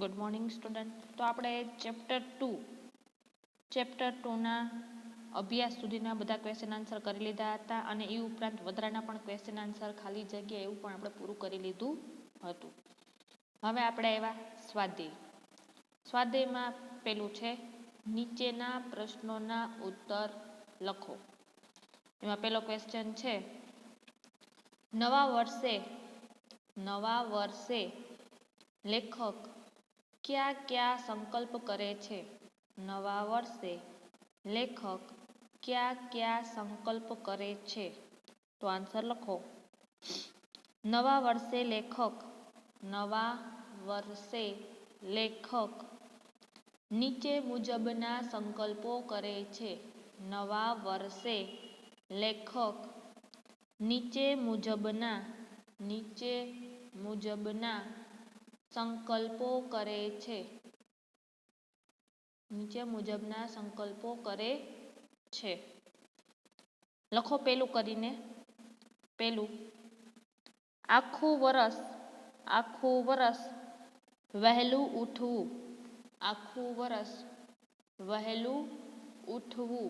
Good morning student. તો આપણે chapter 2ના અભ્યાસ સુધીના બધા ક્વેશ્ચન આન્સર કરી લીધા હતા અને એ ઉપરાંત વધારાના પણ ક્વેશ્ચન આન્સર ખાલી જગ્યા એવું પણ આપણે પૂરું કરી લીધું હતું. હવે આપણે આવ્યા સ્વાધ્યાયમાં પેલું છે નીચેના પ્રશ્નોના ઉત્તર લખો. એમાં પેલો ક્વેશ્ચન છે નવા વર્ષે લેખક क्या क्या संकल्प करे छे? नवा वर्षे लेखक क्या क्या संकल्प करे छे? तो आंसर लखो. नवा वर्षे लेखक नीचे मुजबना संकल्पो करे छे. नवा वर्षे लेखक नीचे मुजबना संकल्पो करे छे. नीचे मुजबना संकल्पो करे छे. लखो पेलू करीने. पेलू आखू वरस वहेलू उठवू. आखू वरस वहेलू उठवू.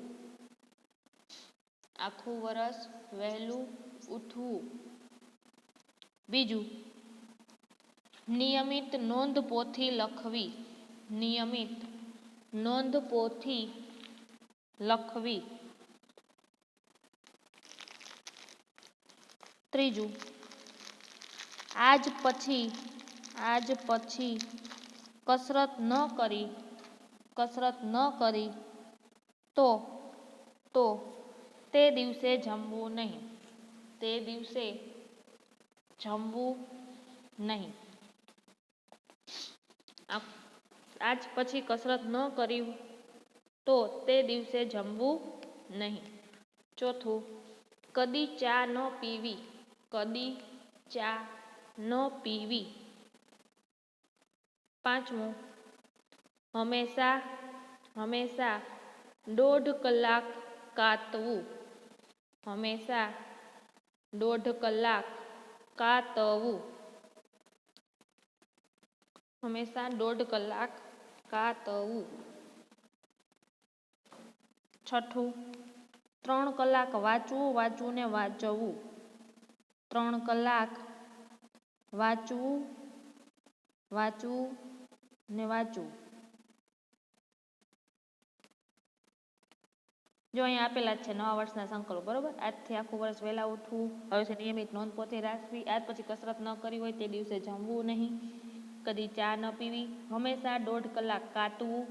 आखू वरस वहेलू उठवू. बीजू नियमित नोंधपोथी लखवी. नियमित नोंधपोथी लखवी. त्रीजू आज पछी कसरत न करी तो ते दिवसे जमवू नहीं. ते दिवसे जमवू नहीं. आज पछी कसरत न करी तो ते दिवसे जमवू नहीं. चौथू कदी चा न पीवी. कदी चा न पीवी. पांचमू हमेशा 1.5 कलाक कातवू. हमेशा 1.5 कलाक कातवू. हमेशा 1.5 कलाक कातवू. छठू 3 कलाक वाँचवू ने वाँचवू. 3 कलाक वाँचवू ने वाँचवू. जो अहीं आपेला छे नवा वर्षना संकल्प बरोबर. આજથી આખું વર્ષ વહેલા ઉઠવું. હવે છે નિયમિત નોંધપોથી રાખવી. આજ પછી કસરત ન કરી હોય તે દિવસે જમવું નહીં. કદી ચા ન પીવી. હંમેશા 1.5 કલાક કાતવું.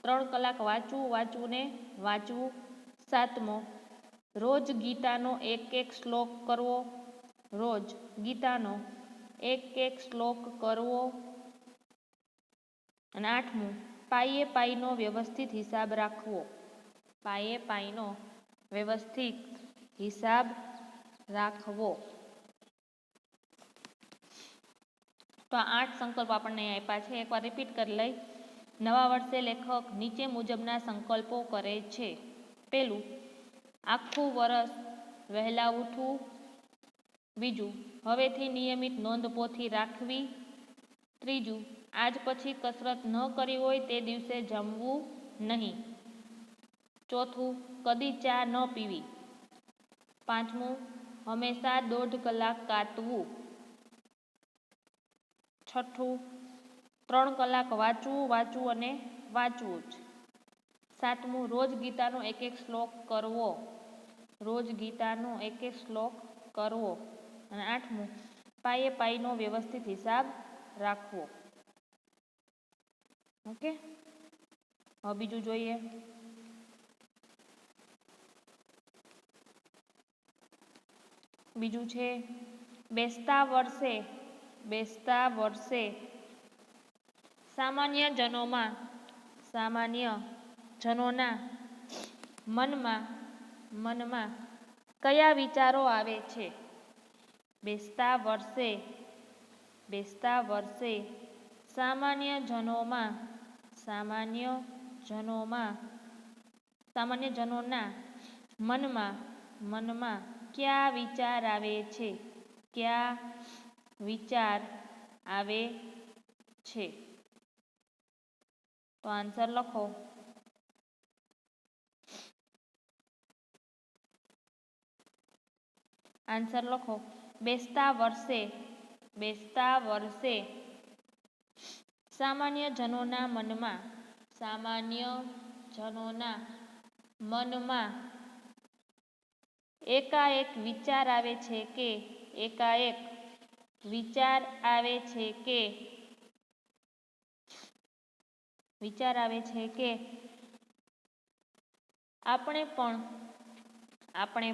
3 કલાક વાંચવું ને વાંચવું. સાતમો રોજ ગીતાનો એક શ્લોક કરવો. રોજ ગીતાનો એક શ્લોક કરવો. અને આઠમું પાઈનો વ્યવસ્થિત હિસાબ રાખવો. પાઈનો વ્યવસ્થિત હિસાબ રાખવો. તો આ 8 સંકલ્પ આપણને આપ્યા છે. એકવાર રિપીટ કરી લઈ. નવા વર્ષે લેખક નીચે મુજબના સંકલ્પો કરે છે. પેલું આખું વર્ષ વહેલા ઉઠવું. બીજું હવેથી નિયમિત નોંધપોથી રાખવી. ત્રીજું આજ પછી કસરત ન કરી હોય તે દિવસે જમવું નહીં. ચોથું કદી ચા ન પીવી. પાંચમું હંમેશા 1.5 કલાક કાતવું. છઠ્ઠું 3 કલાક વાંચવું અને વાંચવું જ. સાતમું રોજ ગીતાનો એક શ્લોક કરવો. રોજ ગીતાનો એક શ્લોક કરવો. અને આઠમું પાઈનો વ્યવસ્થિત હિસાબ રાખવો. ઓકે. હવે બીજું જોઈએ. બીજું છે બેસતા વર્ષે સામાન્ય જનોના મનમાં કયા વિચારો આવે છે? બેસતા વર્ષે સામાન્ય જનોના મનમાં કયા વિચાર આવે છે? કયા વિચાર આવે છે? તો આન્સર લખો. આન્સર લખો. બેસતા વર્ષે સામાન્ય જનોના મનમાં એકાએક વિચાર આવે છે કે આપણે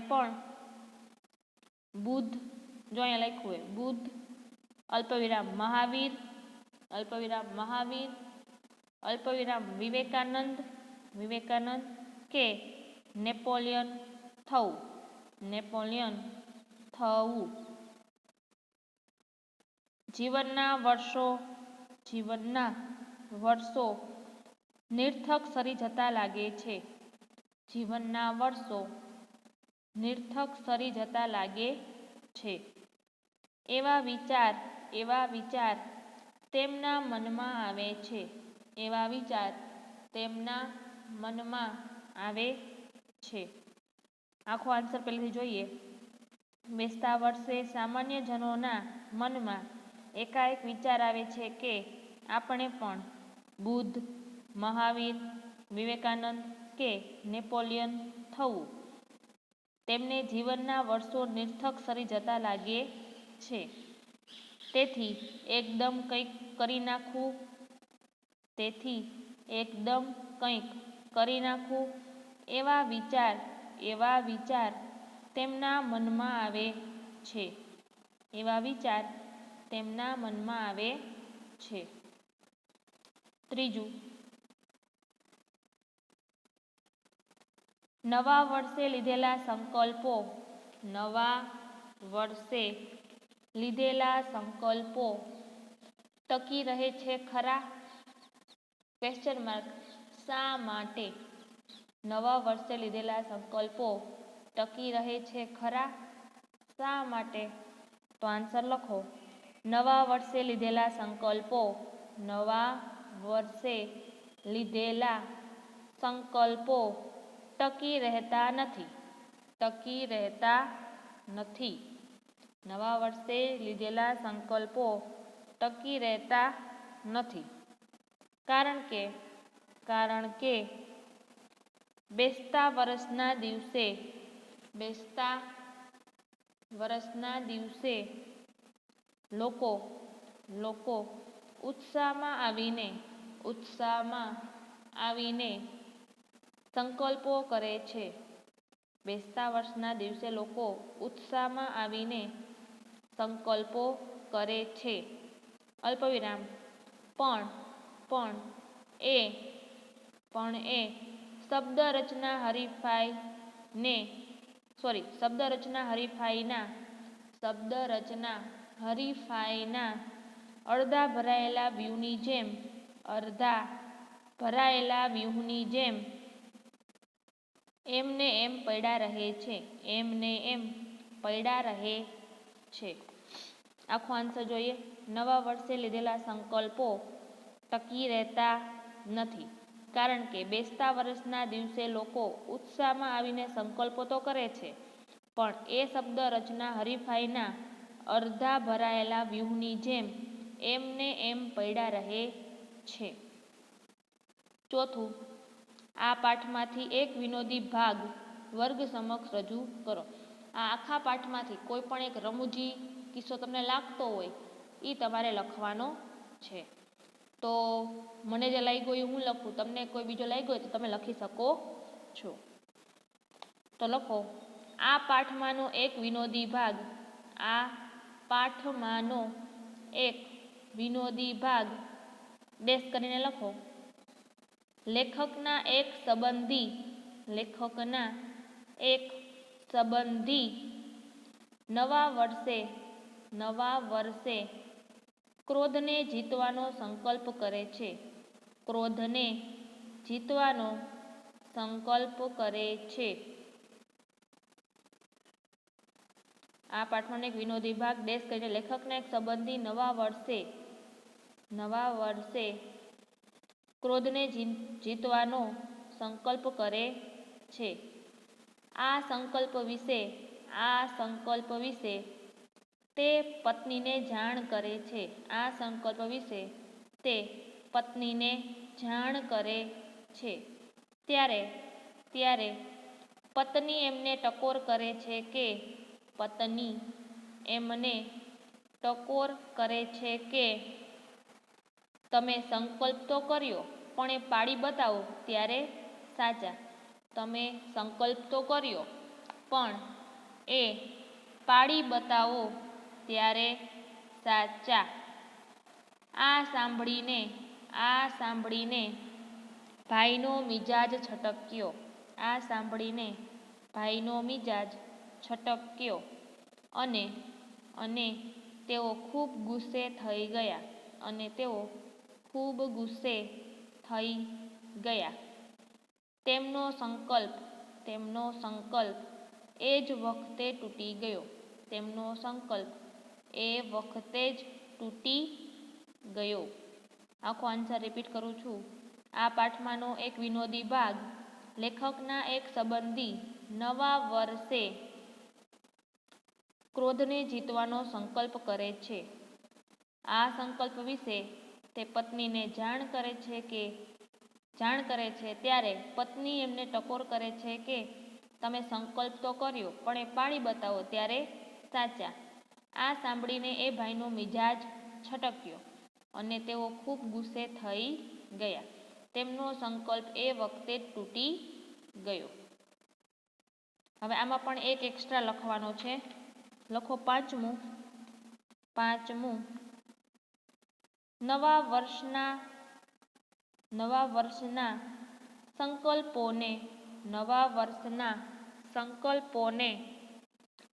પણ બુદ્ધ, જો અહીંયા લખ્યું હોય બુદ્ધ અલ્પવિરામ મહાવીર અલ્પવિરામ વિવેકાનંદ કે નેપોલિયન થવું. જીવનના વર્ષો નિરર્થક સરી જતા લાગે છે. એવા વિચાર તેમના મનમાં આવે છે. આખો આન્સર પહેલેથી જોઈએ. બેસતા વર્ષે સામાન્ય જનોના મનમાં એકાએક વિચાર આવે છે કે આપણે પણ બુદ્ધ, મહાવીર, વિવેકાનંદ કે નેપોલિયન થવું. તેમને જીવનના વર્ષો નિરર્થક સરી જતા લાગે છે. તેથી એકદમ કંઈક કરી નાખવું. એવા વિચાર તેમના મનમાં આવે છે. ત્રીજું, નવા વર્ષે લીધેલા સંકલ્પો ટકી રહે છે ખરા? શા માટે? નવા વર્ષે લીધેલા સંકલ્પો ટકી રહે છે ખરા? શા માટે? તો આન્સર લખો. નવા વર્ષે લીધેલા સંકલ્પો ટકી રહેતા નથી. નવા વર્ષે લીધેલા સંકલ્પો ટકી રહેતા નથી. કારણ કે બેસતા વર્ષના દિવસે લોકો ઉત્સાહમાં આવીને સંકલ્પો કરે છે. બેસતા વર્ષના દિવસે લોકો ઉત્સાહમાં આવીને સંકલ્પો કરે છે. અલ્પવિરામ પણ એ શબ્દરચના હરીફાઈના અડધા ભરાયેલા વ્યૂહની જેમ એમને એમ પડ્યા રહે છે. આખો આન્સર જોઈએ. નવા વર્ષે લીધેલા સંકલ્પો ટકી રહેતા નથી. કારણ કે બેસતા વર્ષના દિવસે લોકો ઉત્સાહમાં આવીને સંકલ્પો તો કરે છે, પણ એ શબ્દ રચના હરીફાઈના અડધા ભરાયેલા વ્યૂહની જેમ એમને એમ પડ્યા રહે છે. ચોથું, આ પાઠમાંથી એક વિનોદી ભાગ વર્ગ સમક્ષ રજૂ કરો. આ આખા પાઠમાંથી કોઈ પણ એક રમૂજી કિસ્સો તમને લાગતો હોય એ તમારે લખવાનો છે. તો મને જે લાગ્યો એ હું લખું, તમને કોઈ બીજો લાગ્યો હોય તો તમે લખી શકો છો. તો લખો. આ પાઠમાંનો એક વિનોદી ભાગ ડેશ કરીને લખો. લેખકના એક સંબંધી નવા વર્ષે ક્રોધને જીતવાનો સંકલ્પ કરે છે. આ પાઠમાંનો એક વિનોદી ભાગ ડેશ કરીને લેખકના એક સંબંધી નવા વર્ષે ક્રોધને જીતવાનો સંકલ્પ કરે છે. આ સંકલ્પ વિશે તે પત્નીને જાણ કરે છે. આ સંકલ્પ વિશે તે પત્નીને જાણ કરે છે. ત્યારે પત્ની એમને ટકોર કરે છે કે તમે સંકલ્પ તો કર્યો પણ એ પાળી બતાવો ત્યારે સાચા. તમે સંકલ્પ તો કર્યો પણ એ પાળી બતાવો ત્યારે સાચા. આ સાંભળીને ભાઈનો મિજાજ છટક્યો અને તેઓ ખૂબ ગુસ્સે થઈ ગયા. તેમનો સંકલ્પ એ જ વખતે તૂટી ગયો. આખો આન્સર રિપીટ કરું છું. આ પાઠમાંનો એક વિનોદી ભાગ. લેખકના એક સંબંધી નવા વર્ષે ક્રોધને જીતવાનો સંકલ્પ કરે છે. આ સંકલ્પ વિશે તે પત્નીને જાણ કરે છે ત્યારે પત્ની એમને ટકોર કરે છે કે તમે સંકલ્પ તો કર્યો પણ એ પાળી બતાવો ત્યારે સાચા. આ સાંભળીને એ ભાઈનો મિજાજ છટક્યો અને તેઓ ખૂબ ગુસ્સે થઈ ગયા. તેમનો સંકલ્પ એ વખતે તૂટી ગયો. હવે આમાં પણ એક એક્સ્ટ્રા લખવાનો છે. લખો પાંચમું. નવા વર્ષના સંકલ્પોને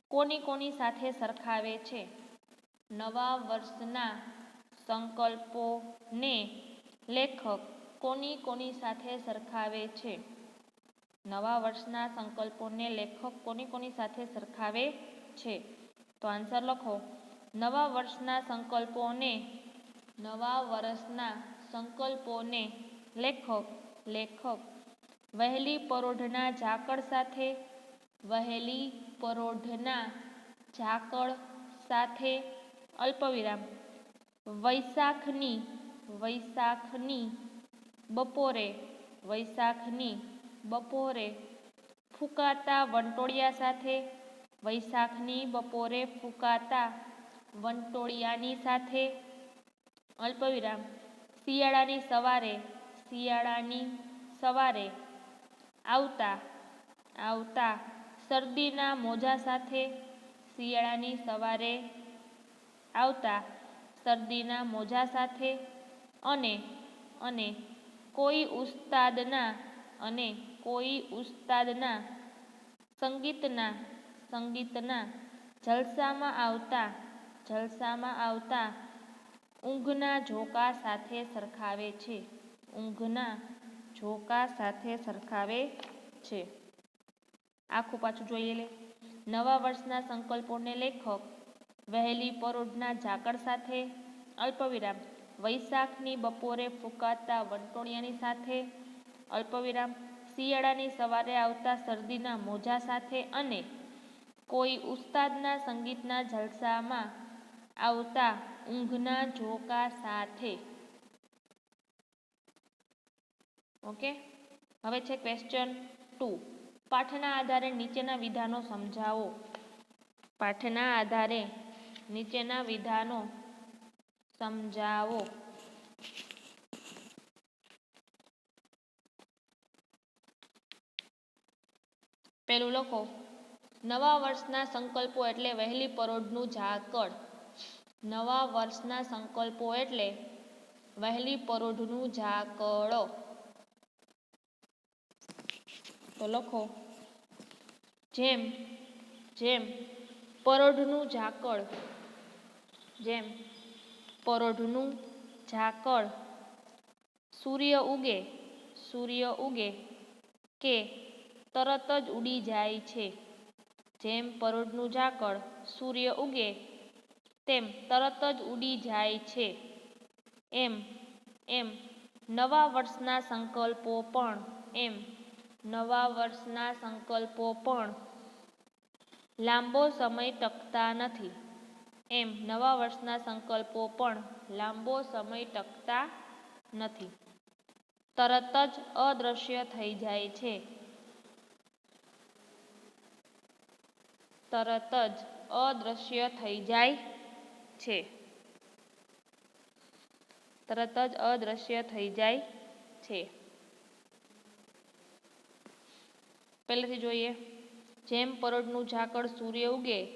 કોની સાથે સરખાવે છે? નવા વર્ષના સંકલ્પોને લેખક કોની સાથે સરખાવે છે? નવા વર્ષના સંકલ્પોને લેખક કોની સાથે સરખાવે છે? તો આન્સર લખો. નવા વર્ષના સંકલ્પોને લેખક વહેલી પરોઢના ઝાકળ સાથે અલ્પવિરામ વૈશાખની બપોરે ફૂંકાતા વંટોળિયાની સાથે અલ્પવિરામ શિયાળાની સવારે આવતા શરદીના મોજા સાથે અને કોઈ ઉસ્તાદના સંગીતના જલસામાં આવતા ઊંઘના ઝોકા સાથે સરખાવે છે. આખું પાછું જોઈએ લે. નવા વર્ષના સંકલ્પોને લેખક વહેલી પરોઢના ઝાકળ સાથે અલ્પવિરામ વૈશાખની બપોરે ફૂંકાતા વંટોળિયાની સાથે અલ્પવિરામ શિયાળાની સવારે આવતા શરદીના મોજા સાથે અને કોઈ ઉસ્તાદના સંગીતના જલસામાં આવતા ઊંઘના ઝોકા સાથે. ઓકે. હવે છે ક્વેશ્ચન 2. પાઠના આધારે નીચેના વિધાનો સમજાવો. પેલું લખો. નવા વર્ષના સંકલ્પો એટલે વહેલી પરોઢનું ઝાકળ. નવા વર્ષના સંકલ્પો એટલે વહેલી પરોઢનું ઝાકળ. તો લખો. જેમ પરોઢનું ઝાકળ સૂર્ય ઉગે કે તરત જ ઉડી જાય છે. જેમ પરોઢનું ઝાકળ સૂર્ય ઉગે તેમ તરત જ ઉડી જાય છે. એમ નવા વર્ષના સંકલ્પો પણ એમ નવા વર્ષના સંકલ્પો પણ લાંબો સમય ટકતા નથી. એમ નવા વર્ષના સંકલ્પો પણ લાંબો સમય ટકતા નથી. તરત જ અદૃશ્ય થઈ જાય છે. તરત જ અદૃશ્ય થઈ જાય છે. તરત જ અદૃશ્ય થઈ જાય છે. પહેલેથી જોઈએ. જેમ પરોઢનું ઝાકળ સૂર્ય ઉગે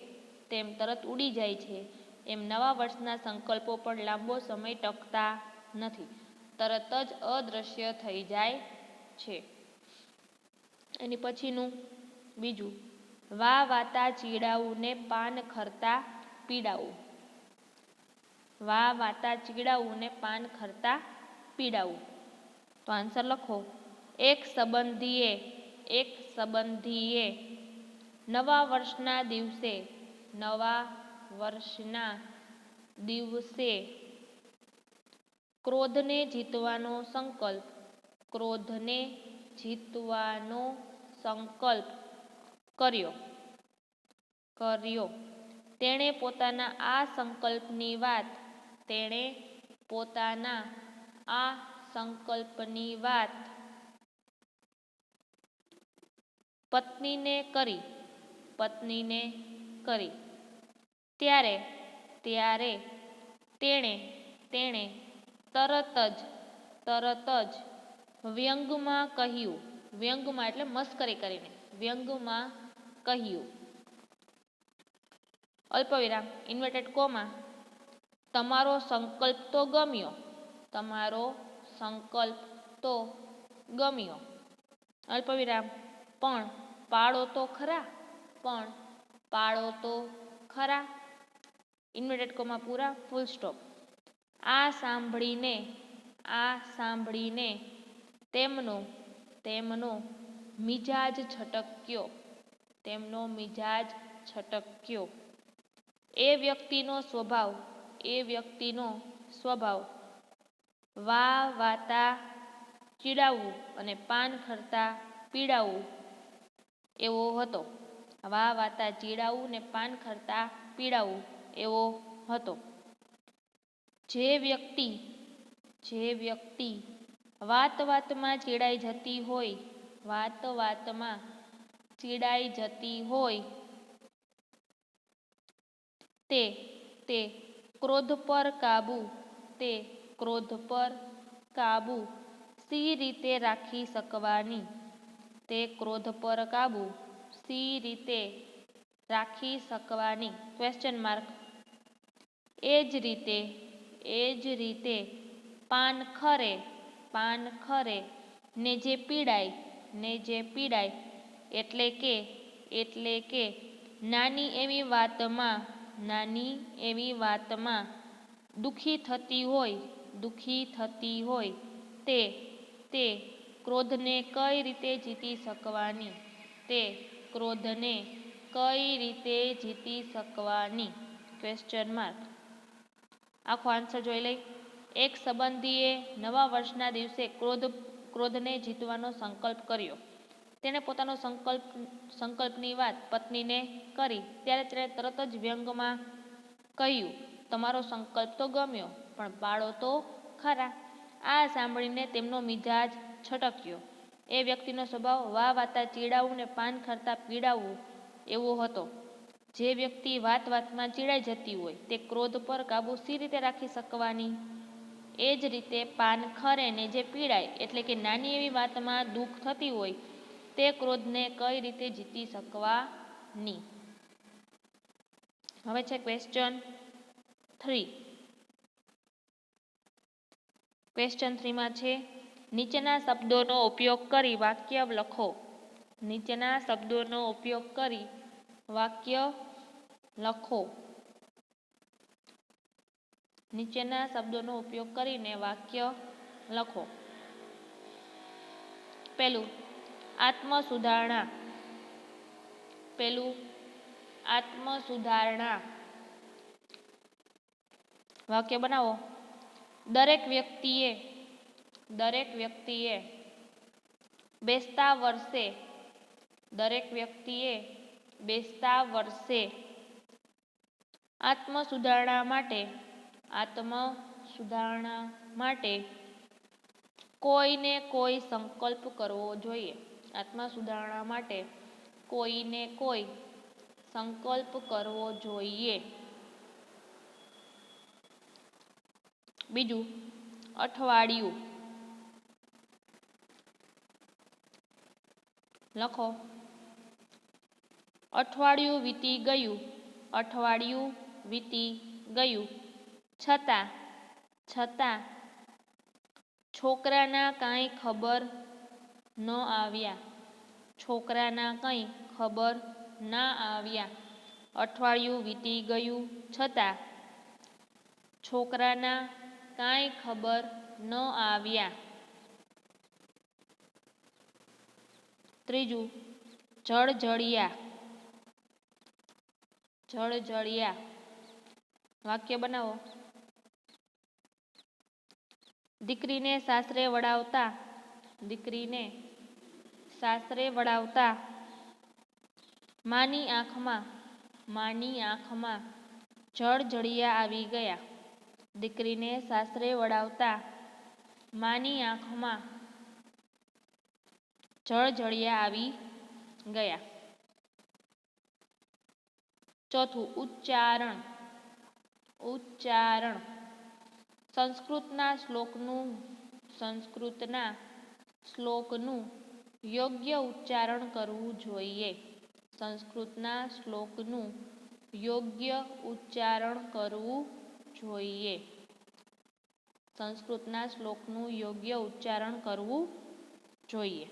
તેમ તરત ઉડી જાય છે, એમ નવા વર્ષના સંકલ્પો પણ લાંબો સમય ટકતા નથી. તરત જ અદૃશ્ય થઈ જાય છે. એની પછીનું બીજું. વા વાતા ચીડાવું ને પાન ખરતા પીડાવું. વા વાતા ચીડાવું ને પાન ખરતા પીડાવું. તો આન્સર લખો. એક સંબંધીએ નવા વર્ષના દિવસે ક્રોધને જીતવાનો સંકલ્પ કર્યો. તેણે પોતાના આ સંકલ્પની વાત પત્નીને કરી. ત્યારે તેણે તરત જ વ્યંગમાં કહ્યું. વ્યંગમાં એટલે મસ્કરી કરીને. વ્યંગમાં કહ્યું. અલ્પવિરામ ઇન્વર્ટેડ કોમા. તમારો સંકલ્પ તો ગમ્યો. તમારો સંકલ્પ તો ગમ્યો. અલ્પવિરામ પણ પાળો તો ખરા. પણ પાળો તો ખરા. ઇન્વર્ટેડ કોમા પૂરા. Full stop. આ સાંભળીને તેમનો મિજાજ છટક્યો. એ વ્યક્તિનો સ્વભાવ વા વાતા ચીડાવવું અને પાન ખરતા પીડાવું એવો હતો. વા વાતા ચીડાવવું ને પાન ખરતા પીડાવું એવો હતો. જે વ્યક્તિ વાતમાં ચીડાઈ જતી હોય તે ક્રોધ પર કાબુ સી રીતે રાખી શકવાની? Question mark. એ જ રીતે પાન ખરે ને જે પીડાય એટલે કે નાની એવી વાતમાં દુખી થતી હોય તે ક્રોધને કઈ રીતે જીતી શકવાની? Question mark. આખો આન્સર જોઈ લઈ. એક સંબંધીએ નવા વર્ષના દિવસે ક્રોધને જીતવાનો સંકલ્પ કર્યો. તેણે પોતાનો સંકલ્પની વાત પત્નીને કરી. ત્યારે તેણે તરત જ વ્યંગમાં કહ્યું, તમારો સંકલ્પ તો ગમ્યો, પણ પાળો તો ખરા. આ સાંભળીને તેમનો મિજાજ છટક્યો. એ વ્યક્તિનો સ્વભાવ વા વાતા ચીડાવવું ને પાન ખરતા પીડાવવું એવો હતો. જે વ્યક્તિ વાતમાં ચીડાઈ જતી હોય તે ક્રોધ પર કાબુ સી રીતે રાખી શકવાની? એ જ રીતે પાન ખરે ને જે પીડાય એટલે કે નાની એવી વાતમાં દુઃખ થતી હોય તે ક્રોધને કઈ રીતે જીતી શકવાની? હવે છે ક્વેશ્ચન 3. ક્વેશ્ચન 3 માં છે નીચેના શબ્દોનો ઉપયોગ કરી વાક્ય લખો. નીચેના શબ્દોનો ઉપયોગ કરી વાક્ય લખો. નીચેના શબ્દોનો ઉપયોગ કરીને વાક્ય લખો. પહેલું આત્મસુધારણા. વાક્ય બનાવો. દરેક વ્યક્તિએ દરેક વ્યક્તિએ બેસતા વર્ષે દરેક વ્યક્તિએ બેસતા વર્ષે આત્મસુધારણા માટે કોઈને કોઈ સંકલ્પ કરવો જોઈએ. આત્મસુધારણા માટે કોઈને કોઈ સંકલ્પ કરવો જોઈએ. બીજું, અઠવાડિયું. લખો, અઠવાડિયું વીતી ગયું. અઠવાડિયું વીતી ગયું. છતાં છોકરાના કાંઈ ખબર ન આવ્યા. છોકરાના કંઈ ખબર ના આવ્યા. અઠવાડિયું વીતી ગયું છતાં છોકરાના કાંઈ ખબર ન આવ્યા. ત્રીજું, જળજળિયા. જળજળિયા. વાક્ય બનાવો. દીકરીને સાસરે વળાવતા માની આંખમાં જળજળિયા આવી ગયા. દીકરીને સાસરે વળાવતા માની આંખમાં જળજળિયા આવી ગયા. ચોથું, ઉચ્ચારણ. સંસ્કૃતના શ્લોકનું યોગ્ય ઉચ્ચારણ કરવું જોઈએ. સંસ્કૃતના શ્લોકનું યોગ્ય ઉચ્ચારણ કરવું જોઈએ. સંસ્કૃતના શ્લોકનું યોગ્ય ઉચ્ચારણ કરવું જોઈએ.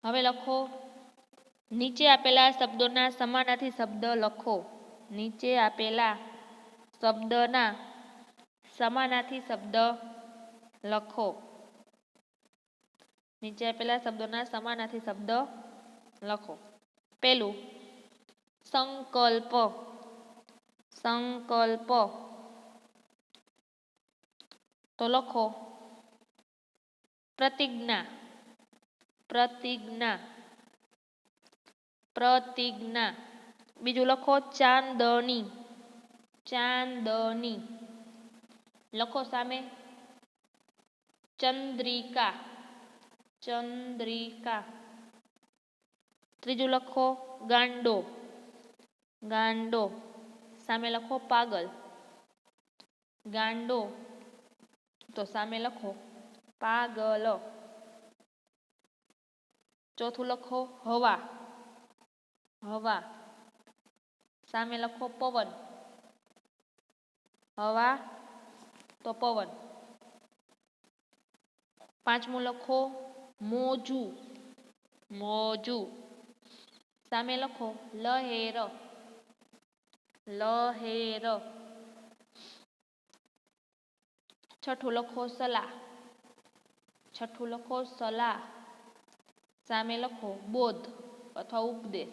હવે લખો, નીચે આપેલા શબ્દોના સમાનાર્થી શબ્દ લખો. નીચે આપેલા શબ્દના સમાનાર્થી શબ્દ લખો. નીચે આપેલા શબ્દોના સમાનાર્થી શબ્દ લખો. પહેલું, સંકલ્પ. સંકલ્પ. તો લખો, પ્રતિજ્ઞા. પ્રતિજ્ઞા. પ્રતિજ્ઞા. બીજું લખો, ચાંદની. ચાંદની. લખો સામે, ચંદ્રિકા. ચંદ્રિકા. ત્રીજું લખો, ગાંડો. ગાંડો. સામે લખો, પાગલ. ગાંડો. તો સામે લખો, પાગલ. ચોથું લખો, હવા. હવા. સામે લખો, પવન. હવા તો પવન. પાંચમું લખો, મોજું. મોજું. સામે લખો, લહેર. લહેર. છઠ્ઠું લખો, સલાહ. છઠ્ઠું લખો, સલાહ. સામે લખો, બોધ અથવા ઉપદેશ.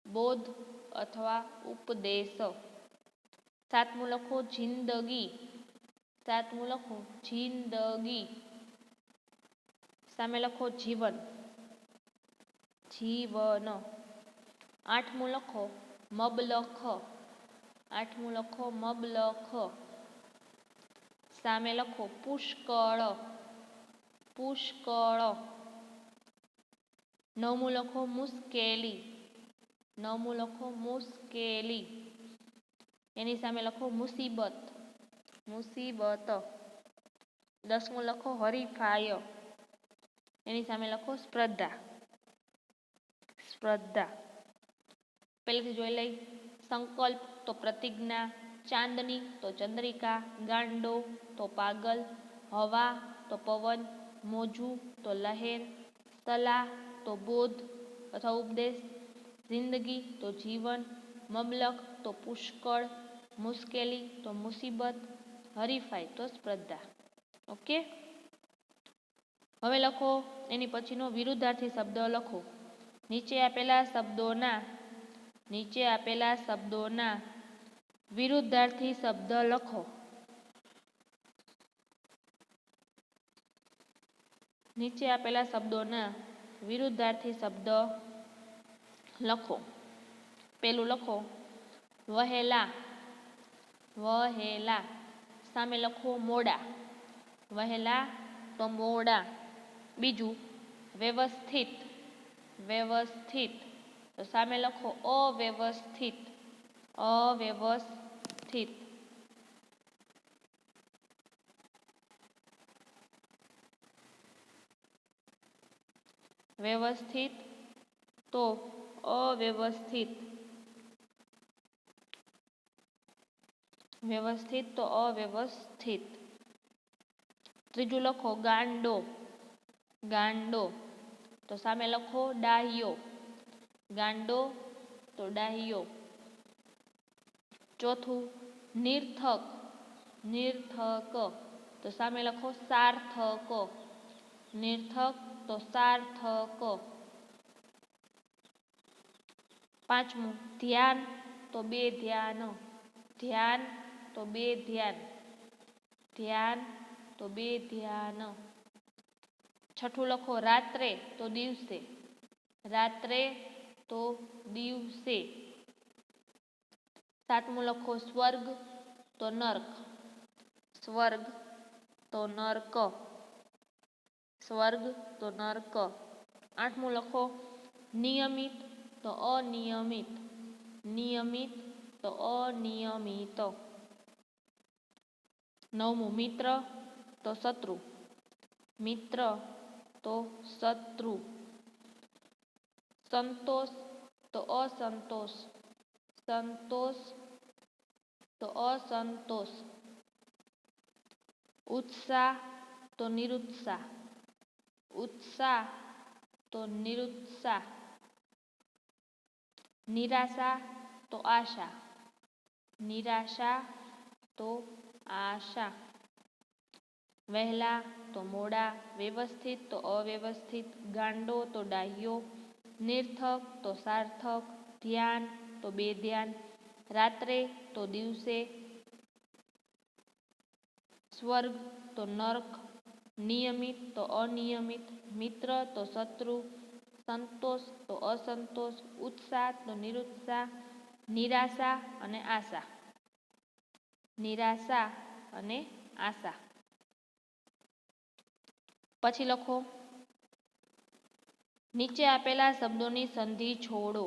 બોધ અથવા ઉપદેશ. સાતમું લખો, જિંદગી. સાતમું લખો, જિંદગી. સામે લખો, જીવન. જીવન. આઠમું લખો, મબલખ. આઠમું લખો, મબલખ. સામે લખો, પુષ્કળ. પુષ્કળ. નવમું લખો, મુશ્કેલી. નવમું લખો, મુશ્કેલી. એની સામે લખો, મુસીબત. મુસીબત. દસમું લખો, હરીફાય. એની સામે લખો, સ્પર્ધા. સ્પર્ધા. પહેલેથી જોઈ લઈ. સંકલ્પ તો પ્રતિજ્ઞા, ચાંદની તો ચંદ્રિકા, ગાંડો તો પાગલ, હવા તો પવન, મોજું તો લહેર, સલાહ તો બોધ અથવા ઉપદેશ, જિંદગી તો જીવન, મબલખ તો પુષ્કળ, મુશ્કેલી તો મુસીબત, હરીફાઈ તો સ્પર્ધા. ઓકે. હવે લખો એની પછીનો વિરુદ્ધાર્થી શબ્દ લખો. નીચે આપેલા શબ્દોના વિરુદ્ધાર્થી શબ્દ લખો. નીચે આપેલા શબ્દોના વિરુદ્ધાર્થી શબ્દ લખો. પેલું લખો વહેલા. વહેલા. સામે લખો મોડા. વહેલા તો મોડા. બીજું વ્યવસ્થિત. વ્યવસ્થિત તો સામે લખો અવ્યવસ્થિત. અવ્યવસ્થિત. વ્યવસ્થિત તો અવ્યવસ્થિત. વ્યવસ્થિત તો અવ્યવસ્થિત. ત્રીજું લખો ગાંડો. ગાંડો તો સામે લખો ડાહ્યો. ગાંડો તો ડાહ્યો. ચોથું નિર્થક. નિર્થક તો સામે લખો સાર્થક. નિર્થક તો સાર્થક. પાંચમું ધ્યાન તો બે ધ્યાન. ધ્યાન તો બે ધ્યાન. ધ્યાન તો બે ધ્યાન. છઠ્ઠું લખો રાત્રે તો દિવસે. રાત્રે તો દિવસે. સાતમું લખો સ્વર્ગ તો નર્ક. સ્વર્ગ તો નર્ક. સ્વર્ગ તો નર્ક. આઠમું લખો નિયમિત તો અનિયમિત. નિયમિત તો અનિયમિત. નવમું મિત્ર તો શત્રુ. મિત્ર તો શત્રુ. સંતોષ તો અસંતોષ. સંતોષ તો અસંતોષ. ઉત્સાહ તો નિરુત્સાહ. ઉત્સાહ તો નિરુત્સાહ. નિરાશા તો આશા. નિરાશા તો આશા. વહેલા તો મોડા. વ્યવસ્થિત તો અવ્યવસ્થિત. ગાંડો તો ડાહ્યો. નિર્થક તો સાર્થક. ધ્યાન તો બે ધ્યાન. રાત્રે તો દિવસે. સ્વર્ગ તો નર્ક. નિયમિત તો અનિયમિત. મિત્ર તો શત્રુ. સંતોષ તો અસંતોષ. ઉત્સાહ તો નિરુત્સાહ. નિરાશા અને આશા. નિરાશા અને આશા. પછી લખો નીચે આપેલા શબ્દોની સંધિ છોડો.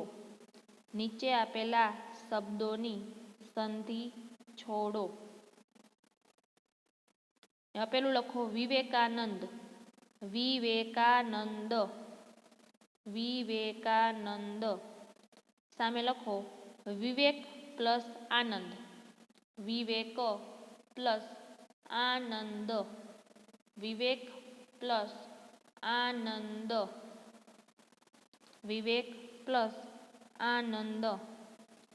નીચે આપેલા શબ્દોની સંધિ છોડો. પેલું લખો વિવેકાનંદ. વિવેકાનંદ. વિવેકાનંદ. સામે લખો વિવેક પ્લસ આનંદ. વિવેક પ્લસ આનંદ. વિવેક પ્લસ આનંદ. વિવેક પ્લસ આનંદ.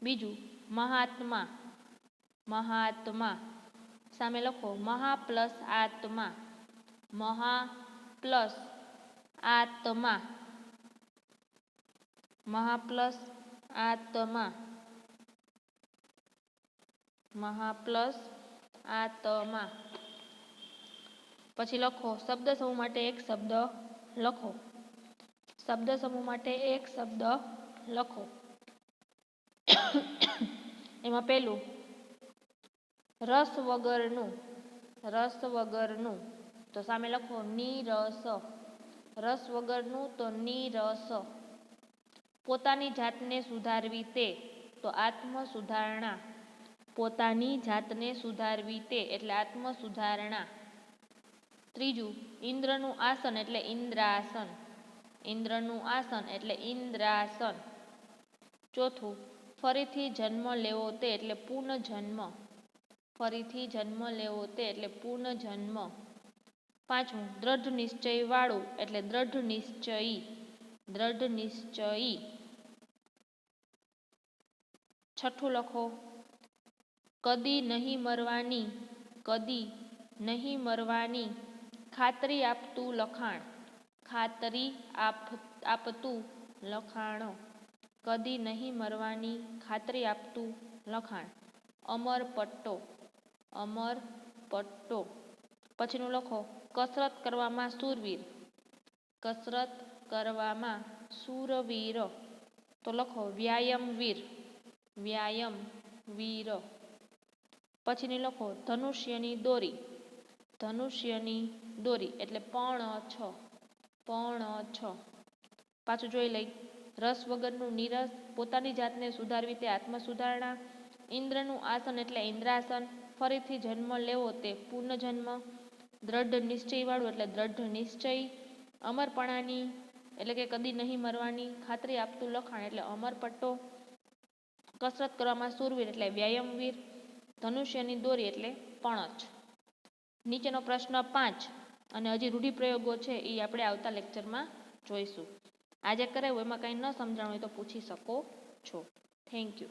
બીજું મહાત્મા. મહાત્મા. સામે લખો મહા પ્લસ આત્મા. મહા પ્લસ આત્મા. મહા પ્લસ આત્મા. મહા પ્લસ આત્મા. પછી લખો શબ્દ સમૂહ માટે એક શબ્દ લખો. શબ્દ સમૂહ માટે એક શબ્દ લખો. એમાં પેલું રસ વગરનું. રસ વગરનું તો સામે લખો નીરસ. રસ વગરનું તો નીરસ. પોતાની જાતને સુધારવી તે તો આત્મ સુધારણા. પોતાની જાતને સુધારવી તે એટલે આત્મ સુધારણા. ત્રીજું ઇન્દ્રનું આસન એટલે ઇન્દ્રાસન. ઇન્દ્રનું આસન એટલે ઇન્દ્રાસન. ચોથું ફરીથી જન્મ લેવો તે એટલે પુનઃજન્મ. ફરીથી જન્મ લેવો તે એટલે પુનઃજન્મ. પાંચમું દ્રઢ નિશ્ચય વાળું એટલે દ્રઢ નિશ્ચયી. દ્રઢ નિશ્ચયી. છઠ્ઠું લખો કદી નહીં મરવાની. કદી નહીં મરવાની ખાતરી આપતું લખાણ. ખાતરી આપતું લખાણ. કદી નહીં મરવાની ખાતરી આપતું લખાણ. અમર પટ્ટો, અમર પટ્ટો. પછીનું લખો કસરત કરવામાં શૂરવીર, કસરત કરવામાં શૂરવીર. તો લખો વ્યાયામવીર, વ્યાયામવીર. પછીની લખો ધનુષ્યની દોરી, ધનુષ્યની દોરી એટલે પણ છ, પણ છ. પાછું જોઈ લઈ રસ વગરનું નીરસ, પોતાની જાતને સુધારવી તે આત્મસુધારણા, ઇન્દ્રનું આસન એટલે ઇન્દ્રાસન, ફરીથી જન્મ લેવો તે પુનર્જન્મ, દ્રઢ નિશ્ચયવાળું એટલે દ્રઢ નિશ્ચય, અમરપણાની એટલે કે કદી નહીં મરવાની ખાતરી આપતું લખાણ એટલે અમરપટ્ટો, કસરત કરવામાં શૂરવીર એટલે વ્યાયામવીર, ધનુષ્યની દોરી એટલે પણછ. નીચેનો પ્રશ્ન 5 અને હજી રૂઢિપ્રયોગો છે એ આપણે આવતા લેક્ચરમાં જોઈશું. આજે કરાવ્યું એમાં કંઈ ન સમજાણું હોય તો પૂછી શકો છો. Thank you.